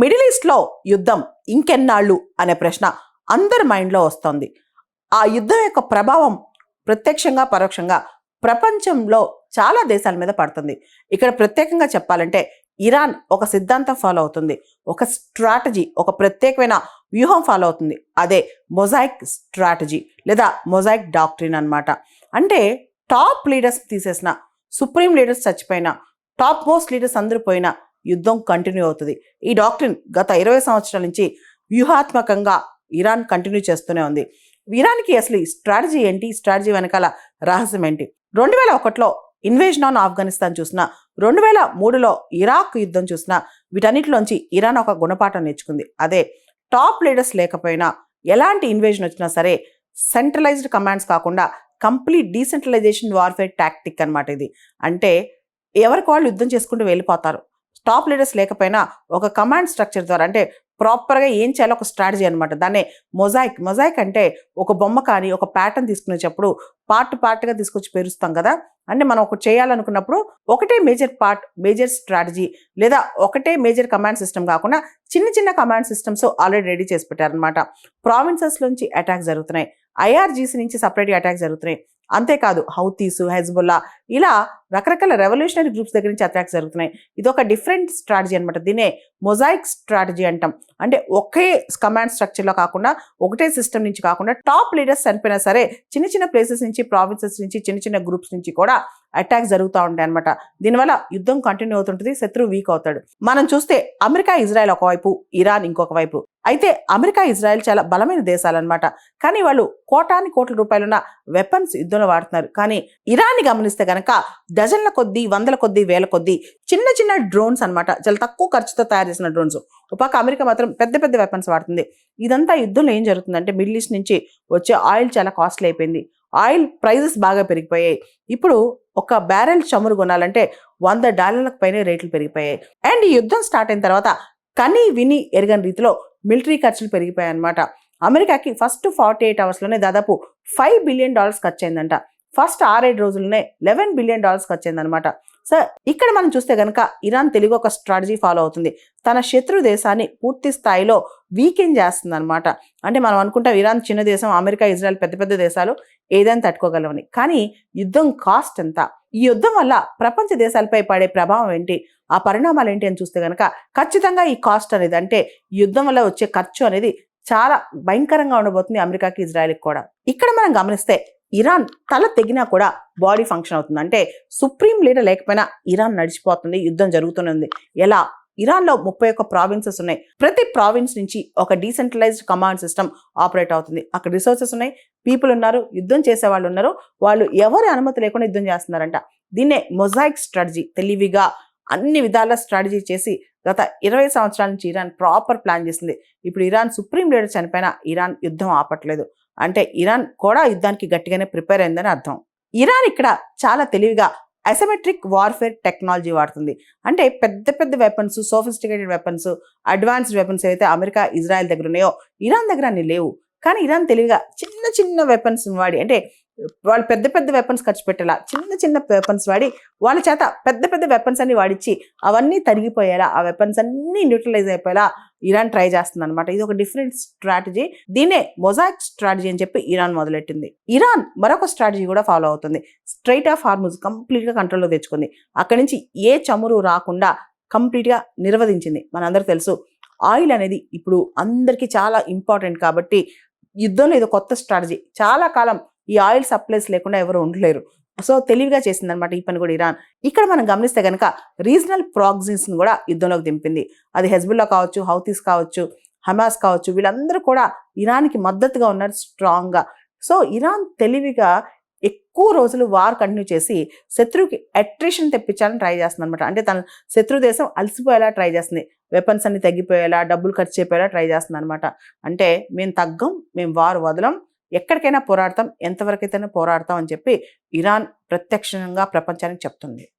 Middle ఈస్ట్లో యుద్ధం ఇంకెన్నాళ్ళు అనే ప్రశ్న అందరి మైండ్లో వస్తుంది. ఆ యుద్ధం యొక్క ప్రభావం ప్రత్యక్షంగా పరోక్షంగా ప్రపంచంలో చాలా దేశాల మీద పడుతుంది. ఇక్కడ ప్రత్యేకంగా చెప్పాలంటే ఇరాన్ ఒక సిద్ధాంతం ఫాలో అవుతుంది, ఒక స్ట్రాటజీ, ఒక ప్రత్యేకమైన వ్యూహం ఫాలో అవుతుంది. అదే మొజాయిక్ స్ట్రాటజీ లేదా మొజాయిక్ డాక్ట్రిన్ అన్నమాట. అంటే టాప్ లీడర్స్ తీసేసిన, సుప్రీం లీడర్స్ చచ్చిపోయినా, టాప్ మోస్ట్ లీడర్స్ అందరూ పోయినా యుద్ధం కంటిన్యూ అవుతుంది. ఈ డాక్ట్రిన్ గత 20 సంవత్సరాల నుంచి వ్యూహాత్మకంగా ఇరాన్ కంటిన్యూ చేస్తూనే ఉంది. ఇరాన్కి అసలు ఈ స్ట్రాటజీ ఏంటి, స్ట్రాటజీ వెనకాల రహస్యం ఏంటి? 2001లో ఇన్వేజన్ ఆన్ ఆఫ్ఘనిస్తాన్ చూసినా, 2003లో ఇరాక్ యుద్ధం చూసినా, వీటన్నిటిలోంచి ఇరాన్ ఒక గుణపాఠం నేర్చుకుంది. అదే టాప్ లీడర్స్ లేకపోయినా, ఎలాంటి ఇన్వేజన్ వచ్చినా సరే సెంట్రలైజ్డ్ కమాండ్స్ కాకుండా కంప్లీట్ డీసెంట్రలైజేషన్ వార్ఫేర్ టాక్టిక్ అనమాట ఇది. అంటే ఎవరికి వాళ్ళు యుద్ధం చేసుకుంటూ వెళ్ళిపోతారు. టాప్ లీడర్స్ లేకపోయినా ఒక కమాండ్ స్ట్రక్చర్ ద్వారా, అంటే ప్రాపర్గా ఏం చేయాలో ఒక స్ట్రాటజీ అనమాట. దాన్నే మొజాయిక్ అంటే ఒక బొమ్మ కానీ ఒక ప్యాటర్న్ తీసుకునేటప్పుడు పార్ట్గా తీసుకొచ్చి పేరుస్తాం కదా. అంటే మనం ఒకటి చేయాలనుకున్నప్పుడు ఒకటే మేజర్ పార్ట్, మేజర్ స్ట్రాటజీ లేదా ఒకటే మేజర్ కమాండ్ సిస్టమ్ కాకుండా చిన్న చిన్న కమాండ్ సిస్టమ్స్ ఆల్రెడీ రెడీ చేసి పెట్టారనమాట. ప్రావిన్సెస్ నుంచి అటాక్ జరుగుతున్నాయి, ఐఆర్జీసీ నుంచి సపరేట్గా అటాక్ జరుగుతున్నాయి. అంతేకాదు హౌతీసు, హెజ్బుల్లా ఇలా రకరకాల రెవల్యూషనరీ గ్రూప్స్ దగ్గర నుంచి అటాక్స్ జరుగుతున్నాయి. ఇది ఒక డిఫరెంట్ స్ట్రాటజీ అనమాట. దీన్నే మొజాయిక్ స్ట్రాటజీ అంటాం. అంటే ఒకే కమాండ్ స్ట్రక్చర్లో కాకుండా, ఒకటే సిస్టమ్ నుంచి కాకుండా, టాప్ లీడర్స్ చనిపోయినా సరే చిన్న చిన్న ప్లేసెస్ నుంచి, ప్రావిన్సెస్ నుంచి, చిన్న చిన్న గ్రూప్స్ నుంచి కూడా అటాక్స్ జరుగుతూ ఉంటాయి అనమాట. దీనివల్ల యుద్ధం కంటిన్యూ అవుతుంటుంది, శత్రువు వీక్ అవుతాడు. మనం చూస్తే అమెరికా ఇజ్రాయెల్ ఒకవైపు, ఇరాన్ ఇంకొక వైపు. అయితే అమెరికా ఇజ్రాయెల్ చాలా బలమైన దేశాలన్నమాట. కానీ వాళ్ళు కోట్ల రూపాయలున్న వెపన్స్ యుద్ధంలో వాడుతున్నారు. కానీ ఇరాన్ని గమనిస్తే గనక డజన్ల కొద్దీ, వందల కొద్దీ, వేల కొద్దీ చిన్న చిన్న డ్రోన్స్ అనమాట, చాలా తక్కువ ఖర్చుతో తయారు చేసిన డ్రోన్స్. ఒక పక్క అమెరికా మాత్రం పెద్ద పెద్ద వెపన్స్ వాడుతుంది. ఇదంతా యుద్ధంలో ఏం జరుగుతుందంటే మిడిల్ ఈస్ట్ నుంచి వచ్చే ఆయిల్ చాలా కాస్ట్లీ అయిపోయింది. ఆయిల్ ప్రైజెస్ బాగా పెరిగిపోయాయి. ఇప్పుడు ఒక బ్యారెల్ చమురు కొనాలంటే $100 పైనే రేట్లు పెరిగిపోయాయి. అండ్ ఈ యుద్ధం స్టార్ట్ అయిన తర్వాత కని విని ఎరగని రీతిలో మిలిటరీ ఖర్చులు పెరిగిపోయాయి అనమాట. అమెరికాకి ఫస్ట్ 48 అవర్స్లోనే దాదాపు $5 బిలియన్ ఖర్చు అయిందంట. ఫస్ట్ 6-7 రోజుల్లోనే $11 బిలియన్ ఖర్చు అయిందనమాట. సో ఇక్కడ మనం చూస్తే కనుక ఇరాన్ తెలుగు ఒక స్ట్రాటజీ ఫాలో అవుతుంది. తన శత్రు దేశాన్ని పూర్తి స్థాయిలో వీకెన్ చేస్తుంది అనమాట. అంటే మనం అనుకుంటాం ఇరాన్ చిన్న దేశం, అమెరికా ఇజ్రాయెల్ పెద్ద పెద్ద దేశాలు, ఏదైనా తట్టుకోగలవని. కానీ యుద్ధం కాస్ట్ ఎంత, ఈ యుద్ధం వల్ల ప్రపంచ దేశాలపై పడే ప్రభావం ఏంటి, ఆ పరిణామాలు ఏంటి అని చూస్తే కనుక ఖచ్చితంగా ఈ కాస్ట్ అనేది, అంటే యుద్ధం వల్ల వచ్చే ఖర్చు అనేది చాలా భయంకరంగా ఉండబోతుంది అమెరికాకి, ఇజ్రాయెల్కి కూడా. ఇక్కడ మనం గమనిస్తే ఇరాన్ తల తెగినా కూడా బాడీ ఫంక్షన్ అవుతుంది. అంటే సుప్రీం లీడర్ లేకపోయినా ఇరాన్ నడిచిపోతుంది, యుద్ధం జరుగుతూనే ఉంది. ఎలా? ఇరాన్లో 31 ప్రావిన్సెస్ ఉన్నాయి. ప్రతి ప్రావిన్స్ నుంచి ఒక డీసెంట్రలైజ్డ్ కమాండ్ సిస్టమ్ ఆపరేట్ అవుతుంది. అక్కడ రిసోర్సెస్ ఉన్నాయి, పీపుల్ ఉన్నారు, యుద్ధం చేసే వాళ్ళు ఉన్నారు. వాళ్ళు ఎవరి అనుమతి లేకుండా యుద్ధం చేస్తున్నారంట. దీన్నే మొజాయిక్ స్ట్రాటజీ. తెలివిగా అన్ని విధాల స్ట్రాటజీ చేసి గత 20 సంవత్సరాల నుంచి ఇరాన్ ప్రాపర్ ప్లాన్ చేసింది. ఇప్పుడు ఇరాన్ సుప్రీం లీడర్ చనిపోయినా ఇరాన్ యుద్ధం ఆపట్లేదు. అంటే ఇరాన్ కూడా యుద్ధానికి గట్టిగానే ప్రిపేర్ అయిందని అర్థం. ఇరాన్ ఇక్కడ చాలా తెలివిగా అసిమెట్రిక్ వార్ఫేర్ టెక్నాలజీ వాడుతుంది. అంటే పెద్ద పెద్ద weapons, sophisticated weapons, advanced weapons ఏవైతే అమెరికా ఇజ్రాయెల్ దగ్గర ఉన్నాయో ఇరాన్ దగ్గర అన్ని లేవు. కానీ ఇరాన్ తెలివిగా చిన్న చిన్న వెపన్స్ వాడి, అంటే వాళ్ళు పెద్ద పెద్ద వెపన్స్ ఖర్చు పెట్టేలా చిన్న చిన్న వెపన్స్ వాడి వాళ్ళ చేత పెద్ద పెద్ద వెపన్స్ అన్ని వాడిచ్చి అవన్నీ తరిగిపోయేలా, ఆ వెపన్స్ అన్ని న్యూట్రలైజ్ అయిపోయేలా ఇరాన్ ట్రై చేస్తుంది అనమాట. ఇది ఒక డిఫరెంట్ స్ట్రాటజీ. దీన్నే మొజాయిక్ స్ట్రాటజీ అని చెప్పి ఇరాన్ మొదలెట్టింది. ఇరాన్ మరొక స్ట్రాటజీ కూడా ఫాలో అవుతుంది. స్ట్రైట్ ఆఫ్ హార్ముజ్ కంప్లీట్గా కంట్రోల్లో తెచ్చుకుంది. అక్కడి నుంచి ఏ చమురు రాకుండా కంప్లీట్గా నిర్వహించింది. మనందరికీ తెలుసు ఆయిల్ అనేది ఇప్పుడు అందరికీ చాలా ఇంపార్టెంట్ కాబట్టి యుద్ధంలో ఇది కొత్త స్ట్రాటజీ. చాలా కాలం ఈ ఆయిల్ సప్లైస్ లేకుండా ఎవరు ఉండలేరు. సో తెలివిగా చేసిందనమాట ఈ పని కూడా ఇరాన్. ఇక్కడ మనం గమనిస్తే కనుక రీజనల్ ప్రాక్సీస్ని కూడా యుద్ధంలోకి దింపింది. అది హెజ్బుల్లా కావచ్చు, హౌతీస్ కావచ్చు, హమాస్ కావచ్చు, వీళ్ళందరూ కూడా ఇరాన్కి మద్దతుగా ఉన్నారు స్ట్రాంగ్గా. సో ఇరాన్ తెలివిగా ఎక్కువ రోజులు వార్ కంటిన్యూ చేసి శత్రువుకి అట్రిషన్ తెప్పించాలని ట్రై చేస్తుంది అనమాట. అంటే తన శత్రు దేశం అలసిపోయేలా ట్రై చేస్తుంది, వెపన్స్ అన్ని తగ్గిపోయేలా, డబ్బులు ఖర్చు అయిపోయేలా ట్రై చేస్తుంది అనమాట. అంటే మేము తగ్గం, మేము వారు వదలం, ఎక్కడికైనా పోరాడతాం, ఎంతవరకైతేనే పోరాడతాం అని చెప్పి ఇరాన్ ప్రత్యక్షంగా ప్రపంచానికి చెప్తుంది.